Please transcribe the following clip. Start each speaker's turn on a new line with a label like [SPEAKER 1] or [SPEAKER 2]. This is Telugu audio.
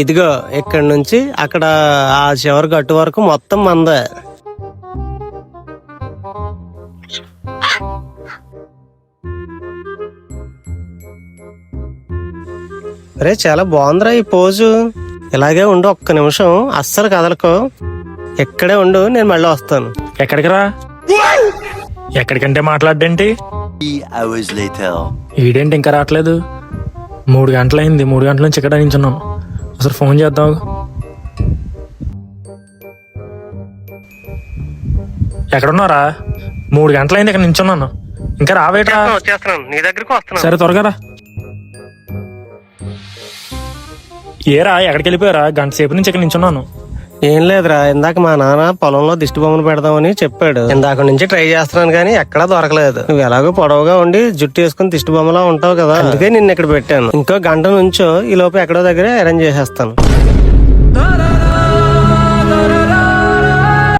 [SPEAKER 1] ఇదిగో ఇక్కడ నుంచి అక్కడ ఆ చివరి గట్టు వరకు మొత్తం మందే. అరే చాలా బాగుందిరా ఈ పోజు. ఇలాగే ఉండు, ఒక్క నిమిషం అస్సలు కదలకు. ఎక్కడే ఉండు, నేను మళ్ళీ వస్తాను.
[SPEAKER 2] ఎక్కడికి రా? ఎక్కడికంటే మాట్లాడేంటి? ఈడేంటి ఇంకా రావట్లేదు? 3 గంటలైంది. 3 గంటల నుంచి ఇక్కడ నించున్నాను. అసలు ఫోన్ చేద్దాం. ఎక్కడున్నారా? 3 గంటలైంది ఇక్కడ నించున్నాను. ఇంకా రావేట్రా?
[SPEAKER 1] వచ్చేస్తున్నాను, నీ దగ్గరకు వస్తున్నాను.
[SPEAKER 2] సరే త్వరగా రా. ఏరా ఎక్కడికి వెళ్ళిపోయారా? గంట సేపు నుంచి ఇక్కడ నించున్నాను.
[SPEAKER 1] ఏం లేదురా, ఇందాక మా నాన్న పొలంలో దిష్టి బొమ్మను పెడదామని చెప్పాడు. ఇందాక నుంచి ట్రై చేస్తున్నాను కానీ ఎక్కడా దొరకలేదు. నువ్వు ఎలాగో పొడవుగా ఉండి జుట్టు వేసుకుని దిష్టి బొమ్మలా ఉంటావు కదా, అందుకే నిన్ను ఇక్కడ పెట్టాను. ఇంకో గంట నుంచో ఈ లోపు ఎక్కడో దగ్గర అరేంజ్ చేసేస్తాను.